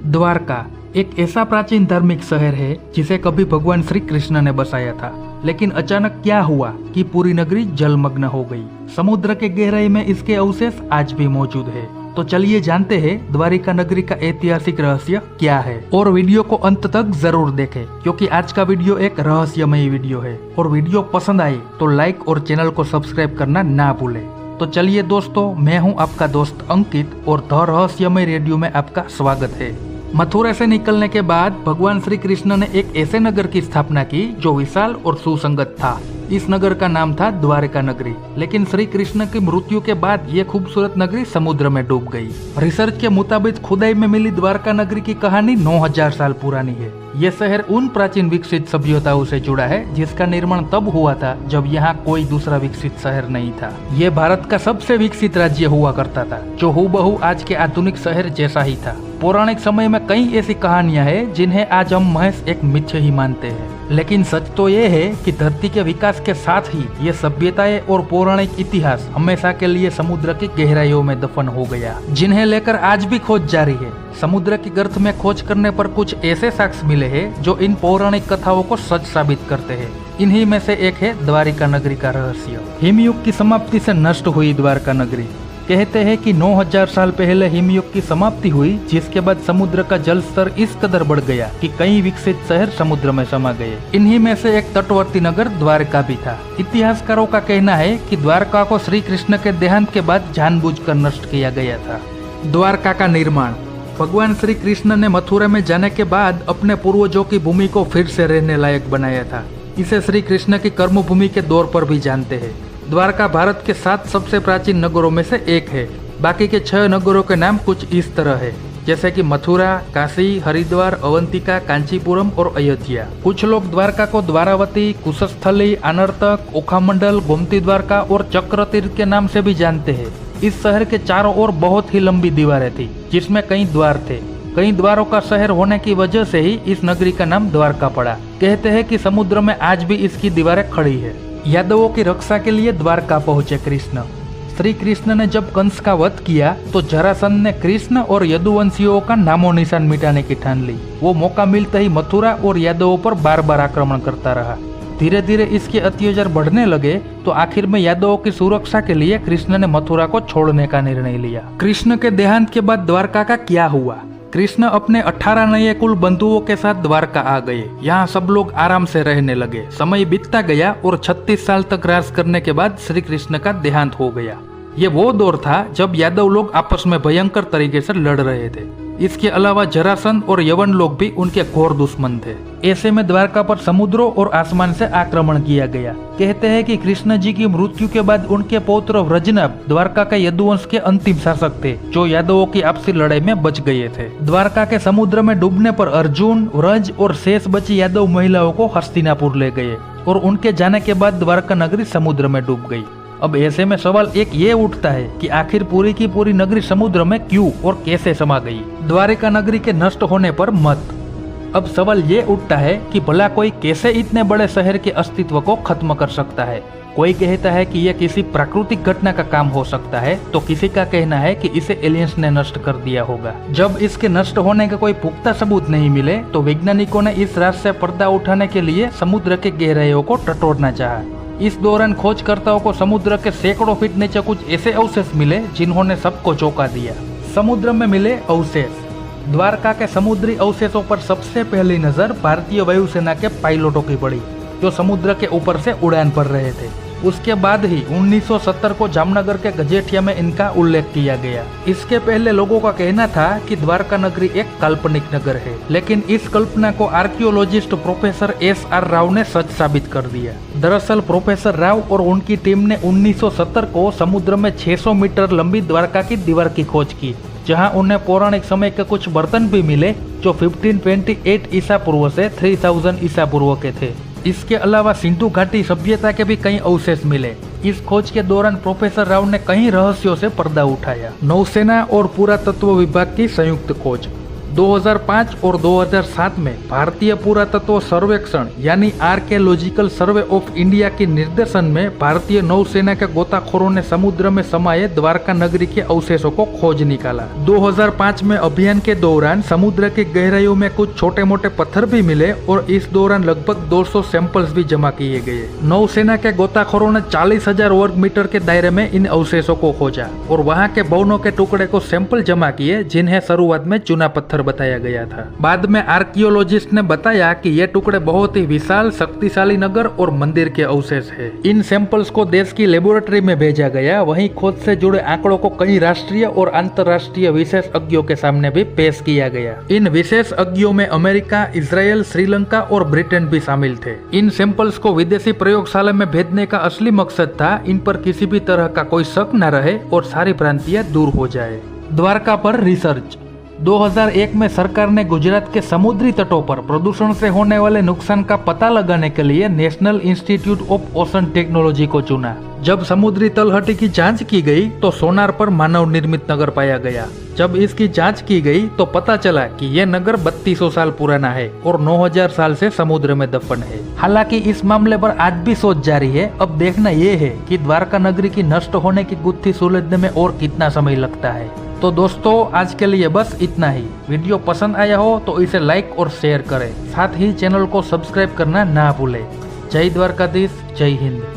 द्वारका एक ऐसा प्राचीन धार्मिक शहर है जिसे कभी भगवान श्री कृष्ण ने बसाया था, लेकिन अचानक क्या हुआ कि पूरी नगरी जलमग्न हो गई। समुद्र के गहराई में इसके अवशेष आज भी मौजूद है। तो चलिए जानते हैं द्वारिका नगरी का ऐतिहासिक रहस्य क्या है, और वीडियो को अंत तक जरूर देखें क्योंकि आज का वीडियो एक रहस्यमय वीडियो है। और वीडियो पसंद आए तो लाइक और चैनल को सब्सक्राइब करना ना भूलें। तो चलिए दोस्तों, मैं हूं आपका दोस्त अंकित और द रहस्यमय रेडियो में आपका स्वागत है। मथुरा से निकलने के बाद भगवान श्री कृष्ण ने एक ऐसे नगर की स्थापना की जो विशाल और सुसंगत था। इस नगर का नाम था द्वारिका नगरी। लेकिन श्री कृष्ण की मृत्यु के बाद ये खूबसूरत नगरी समुद्र में डूब गई। रिसर्च के मुताबिक खुदाई में मिली द्वारका नगरी की कहानी 9000 साल पुरानी है। ये शहर उन प्राचीन विकसित सभ्यताओं से जुड़ा है जिसका निर्माण तब हुआ था जब यहाँ कोई दूसरा विकसित शहर नहीं था। ये भारत का सबसे विकसित राज्य हुआ करता था जो हूबहू आज के आधुनिक शहर जैसा ही था। पौराणिक समय में कई ऐसी कहानियां हैं जिन्हें आज हम महज एक मिथ्य ही मानते हैं, लेकिन सच तो ये है कि धरती के विकास के साथ ही ये सभ्यताएं और पौराणिक इतिहास हमेशा के लिए समुद्र की गहराइयों में दफन हो गया, जिन्हें लेकर आज भी खोज जारी है। समुद्र की गर्त में खोज करने पर कुछ ऐसे साक्ष्य मिले हैं जो इन पौराणिक कथाओं को सच साबित करते हैं। इन्हीं में से एक है द्वारिका नगरी का रहस्य। हिमयुग की समाप्ति से नष्ट हुई द्वारका नगरी। कहते हैं कि 9000 साल पहले हिमयुग की समाप्ति हुई, जिसके बाद समुद्र का जल स्तर इस कदर बढ़ गया कि कई विकसित शहर समुद्र में समा गए। इन्हीं में से एक तटवर्ती नगर द्वारका भी था। इतिहासकारों का कहना है कि द्वारका को श्री कृष्ण के देहांत के बाद जानबूझकर नष्ट किया गया था। द्वारका का निर्माण। भगवान श्री कृष्ण ने मथुरा में जाने के बाद अपने पूर्वजों की भूमि को फिर से रहने लायक बनाया था। इसे श्री कृष्ण की कर्मभूमि के तौर पर भी जानते हैं। द्वारका भारत के 7 सबसे प्राचीन नगरों में से एक है। बाकी के 6 नगरों के नाम कुछ इस तरह है, जैसे कि मथुरा, काशी, हरिद्वार, अवंतिका, कांचीपुरम और अयोध्या। कुछ लोग द्वारका को द्वारावती, कुशस्थली, अनर्तक, ओखामंडल, गोमती द्वारका और चक्रतीर्थ के नाम से भी जानते हैं। इस शहर के चारों ओर बहुत ही लंबी दीवारें थी जिसमें कई द्वार थे। कई द्वारों का शहर होने की वजह से ही इस नगरी का नाम द्वारका पड़ा। कहते हैं कि समुद्र में आज भी इसकी दीवारें खड़ी है। यादवों की रक्षा के लिए द्वारका पहुंचे कृष्ण। श्री कृष्ण ने जब कंस का वध किया तो जरासंध ने कृष्ण और यदुवंशियों का नामो निशान मिटाने की ठान ली। वो मौका मिलते ही मथुरा और यादवों पर बार बार आक्रमण करता रहा। धीरे धीरे इसके अत्याचार बढ़ने लगे तो आखिर में यादवों की सुरक्षा के लिए कृष्ण ने मथुरा को छोड़ने का निर्णय लिया। कृष्ण के देहांत के बाद द्वारका का क्या हुआ? कृष्ण अपने 18 नए कुल बंधुओं के साथ द्वारका आ गए। यहाँ सब लोग आराम से रहने लगे। समय बीतता गया और 36 साल तक राज करने के बाद श्री कृष्ण का देहांत हो गया। ये वो दौर था जब यादव लोग आपस में भयंकर तरीके से लड़ रहे थे। इसके अलावा जरासंध और यवन लोग भी उनके घोर दुश्मन थे। ऐसे में द्वारका पर समुद्रों और आसमान से आक्रमण किया गया। कहते हैं कि कृष्ण जी की मृत्यु के बाद उनके पौत्र व्रजनभ द्वारका के यदुवंश के अंतिम शासक थे, जो यादवों की आपसी लड़ाई में बच गए थे। द्वारका के समुद्र में डूबने पर अर्जुन, व्रज और शेष बची यादव महिलाओं को हस्तिनापुर ले गए और उनके जाने के बाद द्वारका नगरी समुद्र में डूब गई। अब ऐसे में सवाल एक ये उठता है कि आखिर पूरी की पूरी नगरी समुद्र में क्यों और कैसे समा गई? द्वारिका नगरी के नष्ट होने पर मत। अब सवाल ये उठता है कि भला कोई कैसे इतने बड़े शहर के अस्तित्व को खत्म कर सकता है? कोई कहता है कि यह किसी प्राकृतिक घटना का काम हो सकता है, तो किसी का कहना है कि इसे एलियंस ने नष्ट कर दिया होगा। जब इसके नष्ट होने का कोई पुख्ता सबूत नहीं मिले तो वैज्ञानिकों ने इस राज से पर्दा उठाने के लिए समुद्र के गहराइयों को टटोलना चाहा। इस दौरान खोजकर्ताओं को समुद्र के सैकड़ों फीट नीचे कुछ ऐसे अवशेष मिले जिन्होंने सबको चौंका दिया। समुद्र में मिले अवशेष। द्वारका के समुद्री अवशेषों पर सबसे पहली नजर भारतीय वायुसेना के पायलटों की पड़ी, जो समुद्र के ऊपर से उड़ान भर रहे थे। उसके बाद ही 1970 को जामनगर के गजेठिया में इनका उल्लेख किया गया। इसके पहले लोगों का कहना था कि द्वारका नगरी एक काल्पनिक नगर है, लेकिन इस कल्पना को आर्कियोलॉजिस्ट प्रोफेसर SR राव ने सच साबित कर दिया। दरअसल प्रोफेसर राव और उनकी टीम ने 1970 को समुद्र में 600 मीटर लंबी द्वारका की दीवार की खोज की, जहां उन्हें पौराणिक समय के कुछ बर्तन भी मिले जो 1528 ईसा पूर्व से 3000 ईसा पूर्व के थे। इसके अलावा सिंधु घाटी सभ्यता के भी कई अवशेष मिले। इस खोज के दौरान प्रोफेसर राव ने कई रहस्यों से पर्दा उठाया। नौसेना और पुरातत्व विभाग की संयुक्त खोज। 2005 और 2007 में भारतीय पुरातत्व सर्वेक्षण यानी आर्कियोलॉजिकल सर्वे ऑफ इंडिया के निर्देशन में भारतीय नौसेना के गोताखोरों ने समुद्र में समाये द्वारका नगरी के अवशेषों को खोज निकाला। 2005 में अभियान के दौरान समुद्र की गहराइयों में कुछ छोटे मोटे पत्थर भी मिले और इस दौरान लगभग 200 सैंपल्स भी जमा किए गए। नौसेना के गोताखोरों ने 40,000 वर्ग मीटर के दायरे में इन अवशेषों को खोजा और वहां के भवनों के टुकड़े को सैंपल जमा किए, जिन्हें शुरुआत में चूना पत्थर बताया गया था। बाद में आर्कियोलॉजिस्ट ने बताया कि ये टुकड़े बहुत ही विशाल शक्तिशाली नगर और मंदिर के अवशेष है। इन सैंपल्स को देश की लेबोरेटरी में भेजा गया। वहीं खोज से जुड़े आंकड़ों को कई राष्ट्रीय और अंतर्राष्ट्रीय विशेषज्ञों के सामने भी पेश किया गया। इन विशेषज्ञों में अमेरिका, इजराइल, श्रीलंका और ब्रिटेन भी शामिल थे। इन सैंपल्स को विदेशी प्रयोगशाला में भेजने का असली मकसद था इन पर किसी भी तरह का कोई शक न रहे और सारी भ्रांतियां दूर हो जाए। द्वारका पर रिसर्च। 2001 में सरकार ने गुजरात के समुद्री तटों पर प्रदूषण से होने वाले नुकसान का पता लगाने के लिए national institute of ocean technology को चुना। जब समुद्री तलहटी की जांच की गई तो सोनार पर मानव निर्मित नगर पाया गया। जब इसकी जांच की गई तो पता चला कि यह नगर 3200 साल पुराना है और 9000 साल से समुद्र में दफन है। हालांकि इस मामले पर आज भी शोध जारी है। अब देखना यह है कि द्वारका नगरी की नष्ट होने की गुत्थी सुलझने में और कितना समय लगता है। तो दोस्तों, आज के लिए बस इतना ही। वीडियो पसंद आया हो तो इसे लाइक और शेयर करें। साथ ही चैनल को सब्सक्राइब करना ना भूलें। जय द्वारकाधीश, जय हिंद।